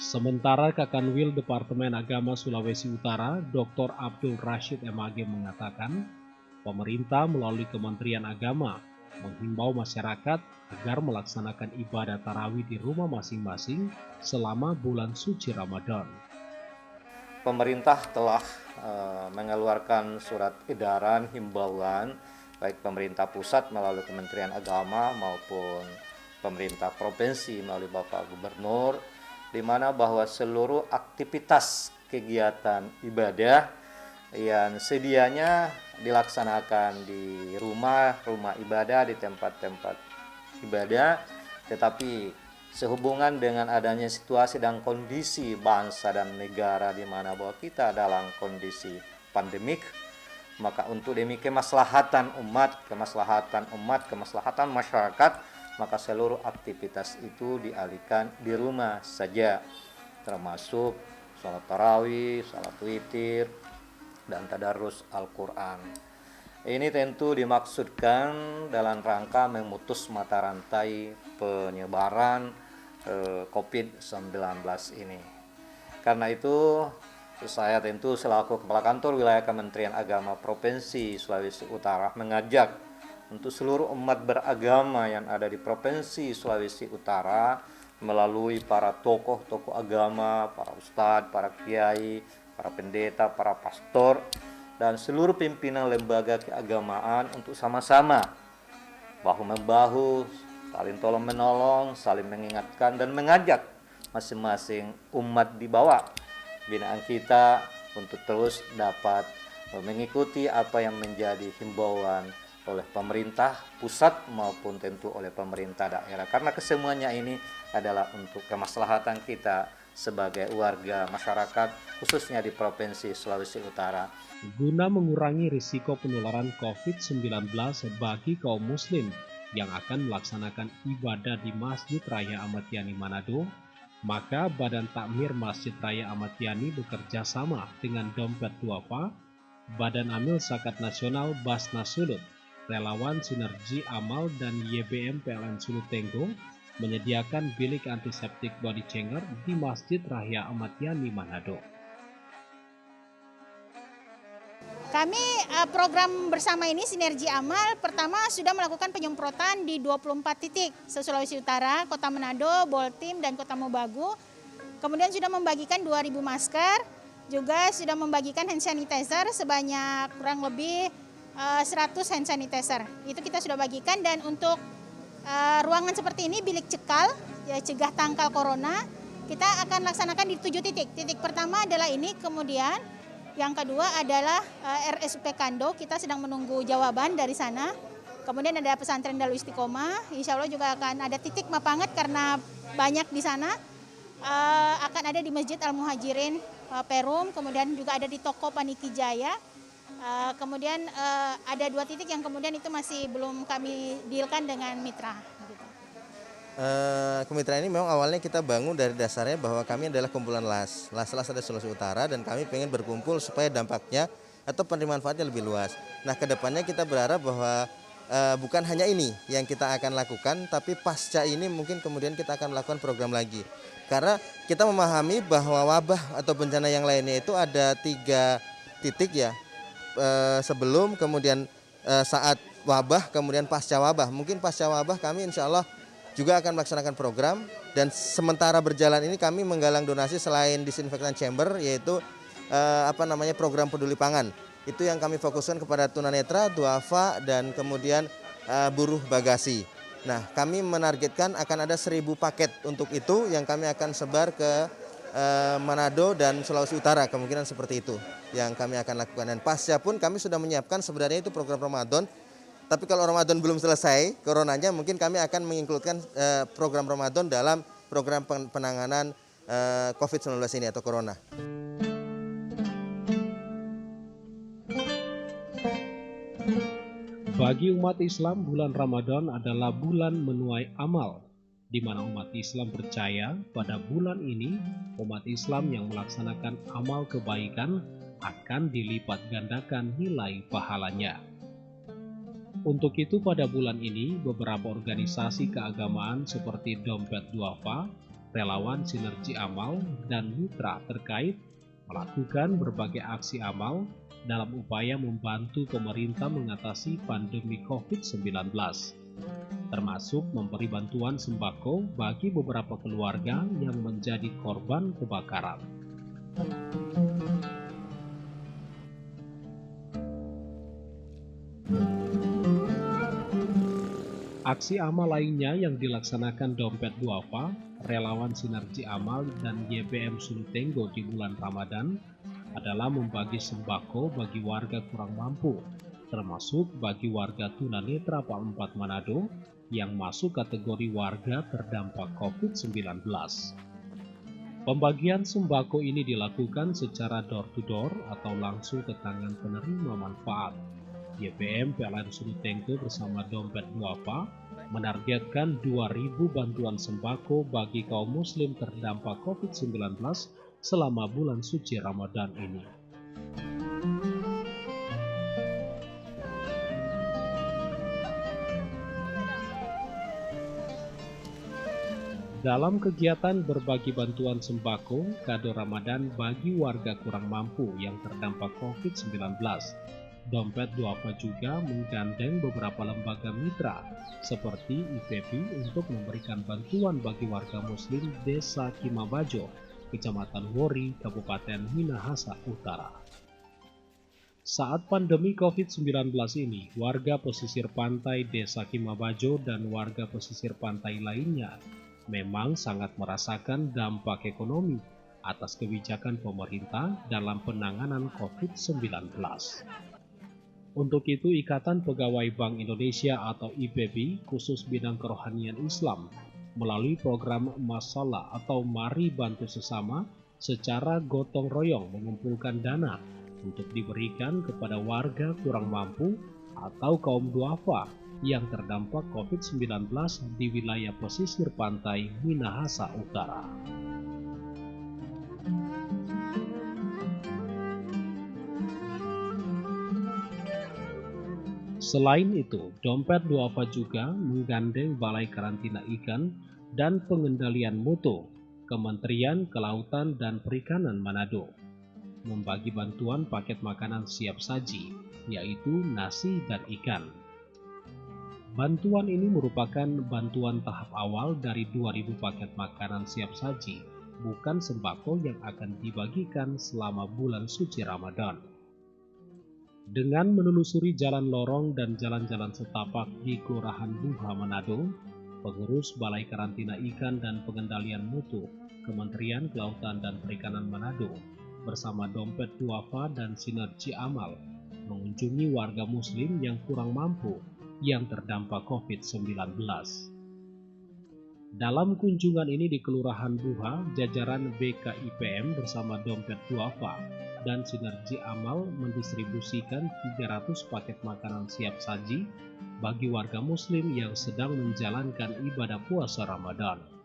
Sementara Kakanwil Departemen Agama Sulawesi Utara, Dr. Abdul Rashid MAG mengatakan, pemerintah melalui Kementerian Agama menghimbau masyarakat agar melaksanakan ibadah tarawih di rumah masing-masing selama bulan suci Ramadan. Pemerintah telah mengeluarkan surat edaran himbauan baik pemerintah pusat melalui Kementerian Agama maupun pemerintah provinsi melalui Bapak Gubernur, di mana bahwa seluruh aktivitas kegiatan ibadah yang sedianya dilaksanakan di rumah ibadah, di tempat-tempat ibadah, tetapi sehubungan dengan adanya situasi dan kondisi bangsa dan negara di mana bahwa kita dalam kondisi pandemik, maka untuk demi kemaslahatan umat, kemaslahatan masyarakat, maka seluruh aktivitas itu dialihkan di rumah saja, termasuk sholat tarawih, sholat witir, dan tadarus Al-Quran. Ini tentu dimaksudkan dalam rangka memutus mata rantai penyebaran COVID-19 ini. Karena itu, saya tentu selaku Kepala Kantor Wilayah Kementerian Agama Provinsi Sulawesi Utara mengajak untuk seluruh umat beragama yang ada di Provinsi Sulawesi Utara melalui para tokoh-tokoh agama, para ustadz, para kiai, para pendeta, para pastor, dan seluruh pimpinan lembaga keagamaan untuk sama-sama bahu-membahu, saling tolong-menolong, saling mengingatkan dan mengajak masing-masing umat di bawah binaan kita untuk terus dapat mengikuti apa yang menjadi himbauan oleh pemerintah pusat maupun tentu oleh pemerintah daerah, karena kesemuanya ini adalah untuk kemaslahatan kita sebagai warga masyarakat khususnya di Provinsi Sulawesi Utara. Guna mengurangi risiko penularan COVID-19 bagi kaum muslim yang akan melaksanakan ibadah di Masjid Raya Ahmad Yani Manado, maka Badan Takmir Masjid Raya Ahmad Yani bekerja sama dengan Dompet Duafa, Badan Amil Zakat Nasional Basnas Sulut, relawan Sinergi Amal dan YBM PLN Sulut Tenggo menyediakan bilik antiseptik body changer di Masjid Raya Ahmad Yani Manado. Kami program bersama ini Sinergi Amal pertama sudah melakukan penyemprotan di 24 titik se-Sulawesi Utara, Kota Manado, Boltim, dan Kota Mobagu. Kemudian sudah membagikan 2.000 masker, juga sudah membagikan hand sanitizer sebanyak kurang lebih 100 hand sanitizer. Itu kita sudah bagikan, dan untuk ruangan seperti ini, bilik cekal, ya, cegah tangkal corona, kita akan laksanakan di 7 titik. Titik pertama adalah ini, kemudian yang kedua adalah RSUP Kando, kita sedang menunggu jawaban dari sana. Kemudian ada pesantren Darul Istiqomah, insya Allah juga akan ada titik Mapanget karena banyak di sana. Akan ada di Masjid Al-Muhajirin Perum, kemudian juga ada di toko Paniki Jaya. Kemudian ada 2 titik yang kemudian itu masih belum kami dealkan dengan mitra. Kemitraan ini memang awalnya kita bangun dari dasarnya bahwa kami adalah kumpulan las ada Sulawesi Utara, dan kami pengen berkumpul supaya dampaknya atau penerima manfaatnya lebih luas. Nah, kedepannya kita berharap bahwa bukan hanya ini yang kita akan lakukan, tapi pasca ini mungkin kemudian kita akan melakukan program lagi. Karena kita memahami bahwa wabah atau bencana yang lainnya itu ada 3 titik ya, sebelum, kemudian saat wabah, kemudian pasca wabah. Mungkin pasca wabah kami insya Allah juga akan melaksanakan program, dan sementara berjalan ini kami menggalang donasi selain disinfektan chamber, yaitu program peduli pangan. Itu yang kami fokuskan kepada tunanetra, duafa, dan kemudian buruh bagasi. Nah, kami menargetkan akan ada 1.000 paket untuk itu yang kami akan sebar ke Manado dan Sulawesi Utara, kemungkinan seperti itu yang kami akan lakukan. Dan pasca pun kami sudah menyiapkan sebenarnya itu program Ramadan. Tapi kalau Ramadan belum selesai coronanya, mungkin kami akan menginkludkan program Ramadan dalam program penanganan COVID-19 ini atau Corona. Bagi umat Islam, bulan Ramadan adalah bulan menuai amal, di mana umat Islam percaya pada bulan ini, umat Islam yang melaksanakan amal kebaikan akan dilipat gandakan nilai pahalanya. Untuk itu pada bulan ini beberapa organisasi keagamaan seperti Dompet Duafa, relawan Sinergi Amal, dan mitra terkait melakukan berbagai aksi amal dalam upaya membantu pemerintah mengatasi pandemi COVID-19, termasuk memberi bantuan sembako bagi beberapa keluarga yang menjadi korban kebakaran. Aksi amal lainnya yang dilaksanakan Dompet Duafa, relawan Sinergi Amal, dan YBM Sulutenggo di bulan Ramadan adalah membagi sembako bagi warga kurang mampu, termasuk bagi warga tunanetra Pak 4 Manado yang masuk kategori warga terdampak COVID-19. Pembagian sembako ini dilakukan secara door-to-door atau langsung ke tangan penerima manfaat. YBM PLN Sulutenggo bersama Dompet Duafa menargetkan 2.000 bantuan sembako bagi kaum muslim terdampak COVID-19 selama bulan suci Ramadan ini. Dalam kegiatan berbagi bantuan sembako kado Ramadan bagi warga kurang mampu yang terdampak COVID-19, Dompet Duafa juga menggandeng beberapa lembaga mitra seperti IPB untuk memberikan bantuan bagi warga muslim Desa Kimabajo, Kecamatan Wori, Kabupaten Minahasa Utara. Saat pandemi COVID-19 ini, warga pesisir pantai Desa Kimabajo dan warga pesisir pantai lainnya memang sangat merasakan dampak ekonomi atas kebijakan pemerintah dalam penanganan COVID-19. Untuk itu, Ikatan Pegawai Bank Indonesia atau IPB khusus bidang kerohanian Islam melalui program Masalah atau Mari Bantu Sesama secara gotong royong mengumpulkan dana untuk diberikan kepada warga kurang mampu atau kaum duafa yang terdampak COVID-19 di wilayah pesisir pantai Minahasa Utara. Selain itu, Dompet Duafa juga menggandeng Balai Karantina Ikan dan Pengendalian Mutu, Kementerian Kelautan dan Perikanan Manado, membagi bantuan paket makanan siap saji, yaitu nasi dan ikan. Bantuan ini merupakan bantuan tahap awal dari 2.000 paket makanan siap saji, bukan sembako yang akan dibagikan selama bulan suci Ramadan. Dengan menelusuri jalan lorong dan jalan-jalan setapak di Kelurahan Buha Manado, pengurus Balai Karantina Ikan dan Pengendalian Mutu, Kementerian Kelautan dan Perikanan Manado, bersama Dompet Duafa dan Sinergi Amal, mengunjungi warga muslim yang kurang mampu yang terdampak COVID-19. Dalam kunjungan ini di Kelurahan Buha, jajaran BKIPM bersama Dompet Duafa dan Sinergi Amal mendistribusikan 300 paket makanan siap saji bagi warga muslim yang sedang menjalankan ibadah puasa Ramadan.